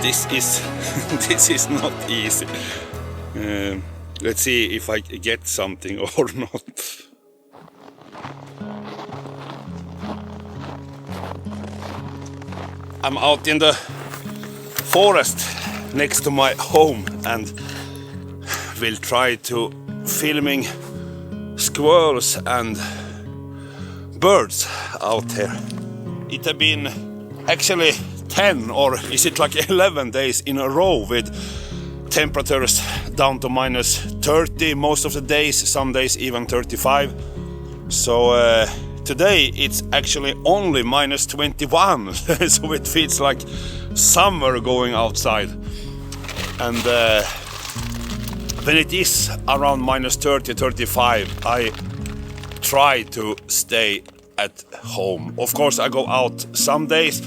This is this is not easy. Let's see if I get something or not. I'm out in the forest next to my home and will try to filming squirrels and birds out here. It has been actually 10 or is it like 11 days in a row with temperatures down to minus 30 most of the days, some days even 35. So today it's actually only minus 21, so it feels like summer going outside. And when it is around minus 30, 35, I try to stay at home. Of course I go out some days.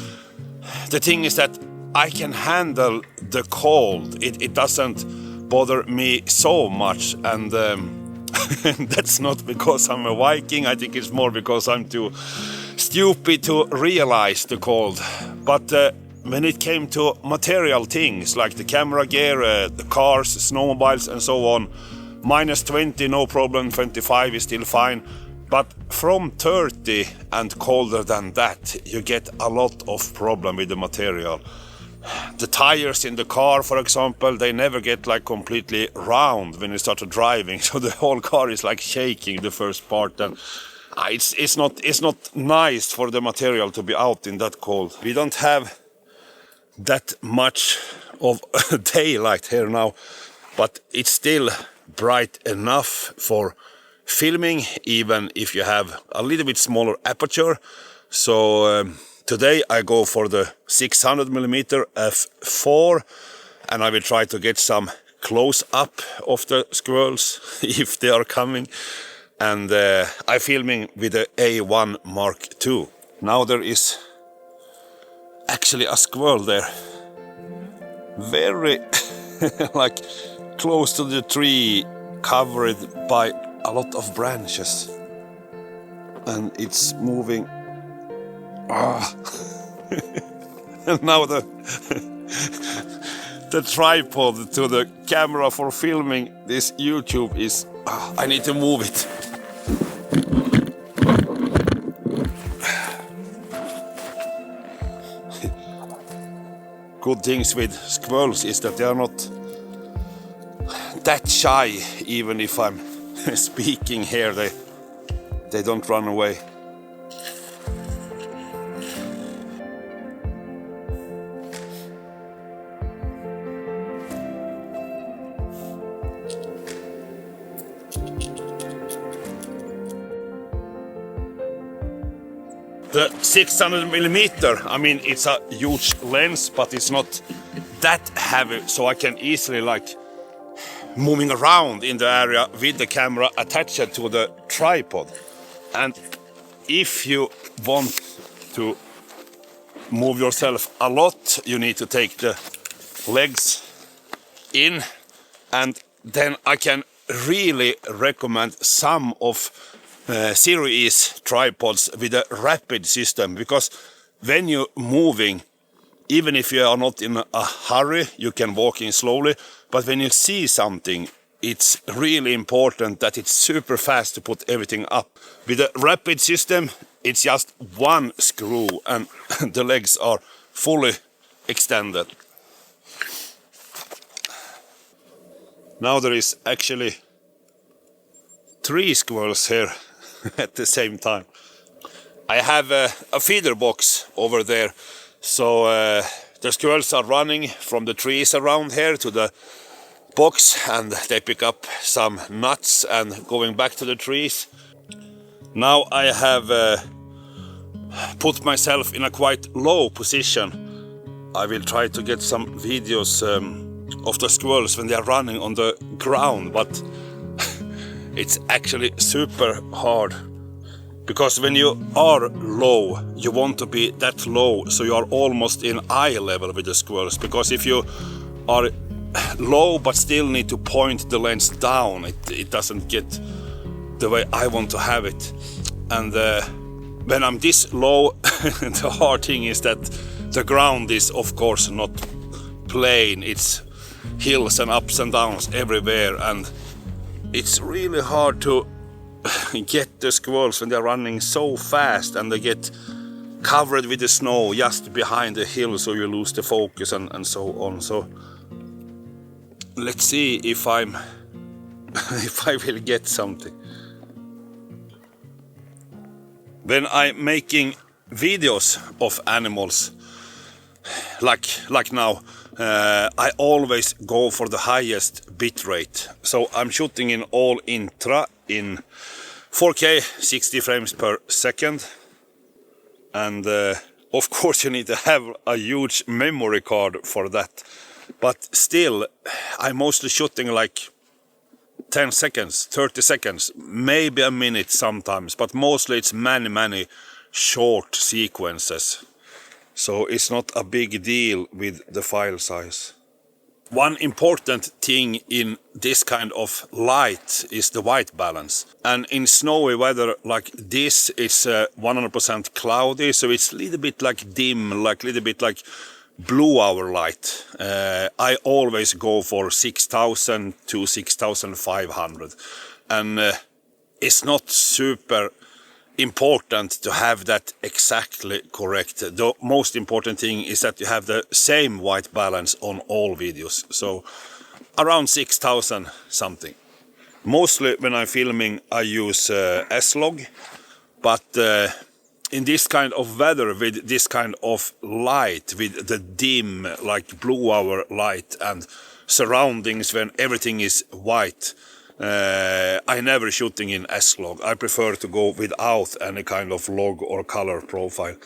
The thing is that I can handle the cold. It doesn't bother me so much, and that's not because I'm a Viking. I think it's more because I'm too stupid to realize the cold. But when it came to material things like the camera gear, the cars, snowmobiles and so on, minus 20 no problem, 25 is still fine. But from 30 and colder than that, you get a lot of problem with the material. The tires in the car, for example, they never get like completely round when you start driving, so the whole car is like shaking the first part, and it's not nice for the material to be out in that cold. We don't have that much of daylight here now, but it's still bright enough for filming, even if you have a little bit smaller aperture. So today I go for the 600mm f4, and I will try to get some close up of the squirrels if they are coming. And I'm filming with the A1 Mark II. Now there is actually a squirrel there, very like close to the tree, covered by a lot of branches, and it's moving. And now the tripod to the camera for filming this YouTube is I need to move it. Good things with squirrels is that they are not that shy. Even if I'm speaking here, they don't run away. The 600mm, I mean, it's a huge lens, but it's not that heavy, so I can easily like moving around in the area with the camera attached to the tripod. And if you want to move yourself a lot, you need to take the legs in, and then I can really recommend some of Series tripods with a rapid system, because when you're moving, even if you are not in a hurry, you can walk in slowly, but when you see something, it's really important that it's super fast to put everything up. With a rapid system, it's just one screw and the legs are fully extended. Now there is actually 3 squirrels here at the same time. I have a feeder box over there, so the squirrels are running from the trees around here to the box, and they pick up some nuts and going back to the trees. Now I have put myself in a quite low position. I will try to get some videos of the squirrels when they are running on the ground, but it's actually super hard, because when you are low, you want to be that low so you are almost in eye level with the squirrels, because if you are low but still need to point the lens down, it doesn't get the way I want to have it. And when I'm this low, the hard thing is that the ground is of course not plain. It's hills and ups and downs everywhere, and it's really hard to get the squirrels when they're running so fast and they get covered with the snow just behind the hill, so you lose the focus and so on. So let's see if if I will get something. When I'm making videos of animals like now, I always go for the highest bitrate. So I'm shooting in all intra in 4K 60 frames per second, and of course you need to have a huge memory card for that, but still I'm mostly shooting like 10 seconds, 30 seconds, maybe a minute sometimes, but mostly it's many short sequences, so it's not a big deal with the file size. One important thing in this kind of light is the white balance. And in snowy weather like this, it's 100% cloudy, so it's a little bit like dim, like a little bit like blue hour light. I always go for 6000 to 6500. And it's not super important to have that exactly correct. The most important thing is that you have the same white balance on all videos. So around 6000 something. Mostly when I'm filming I use S-Log, but in this kind of weather with this kind of light, with the dim like blue hour light and surroundings when everything is white, I never shooting in S-Log. I prefer to go without any kind of log or color profile.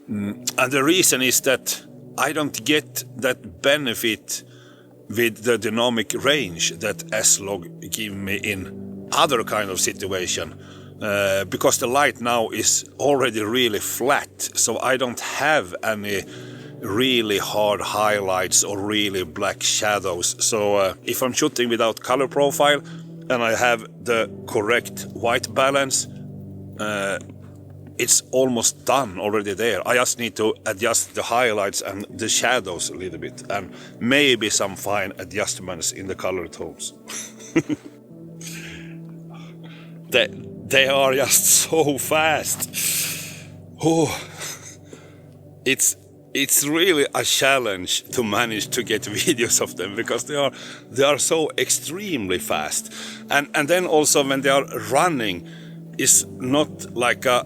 And the reason is that I don't get that benefit with the dynamic range that S-Log give me in other kind of situation. Because the light now is already really flat, so I don't have any really hard highlights or really black shadows. So if I'm shooting without color profile and I have the correct white balance, it's almost done already there. I just need to adjust the highlights and the shadows a little bit, and maybe some fine adjustments in the color tones. They are just so fast. Oh, it's really a challenge to manage to get videos of them, because they are so extremely fast, and then also when they are running, is not like a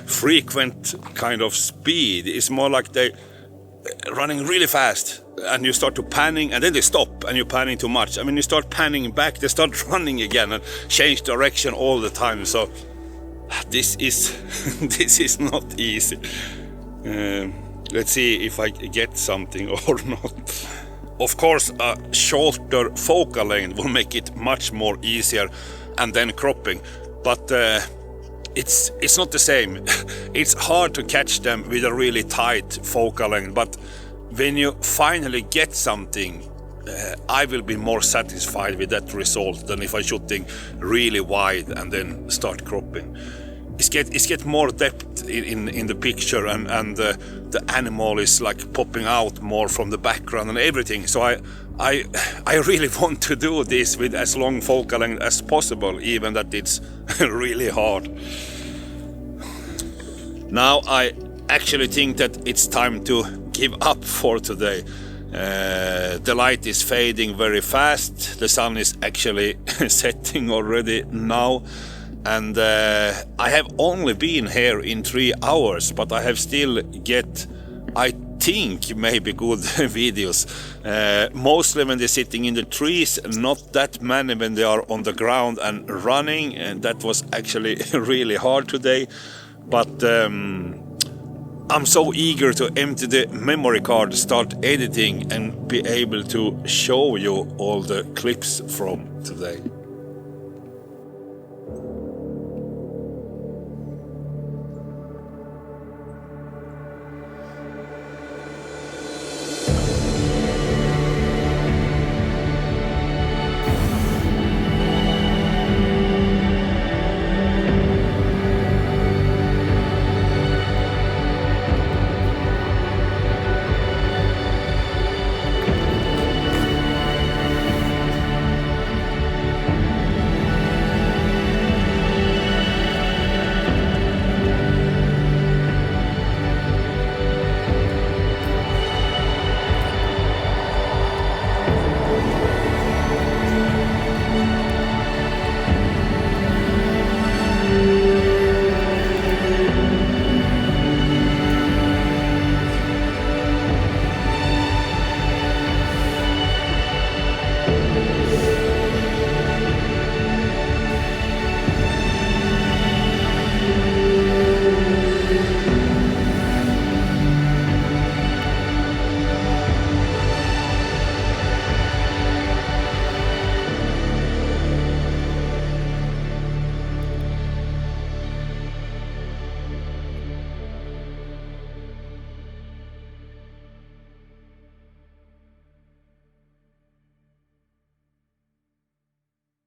frequent kind of speed. It's more like they running really fast, and you start to panning, and then they stop, and you're panning too much. I mean, you start panning back, they start running again and change direction all the time. So this is not easy. Let's see if I get something or not. Of course, a shorter focal length will make it much more easier, and then cropping. But it's not the same. It's hard to catch them with a really tight focal length. But when you finally get something, I will be more satisfied with that result than if I'm shooting really wide and then start cropping. It's get more depth in the picture, and the animal is like popping out more from the background and everything. So I really want to do this with as long focal length as possible, even that it's really hard. Now I actually think that it's time to give up for today. The light is fading very fast. The sun is actually setting already now. And I have only been here in 3 hours, but I have still get, I think, maybe good videos. Mostly when they're sitting in the trees, not that many when they are on the ground and running, and that was actually really hard today. But I'm so eager to empty the memory card, start editing, and be able to show you all the clips from today.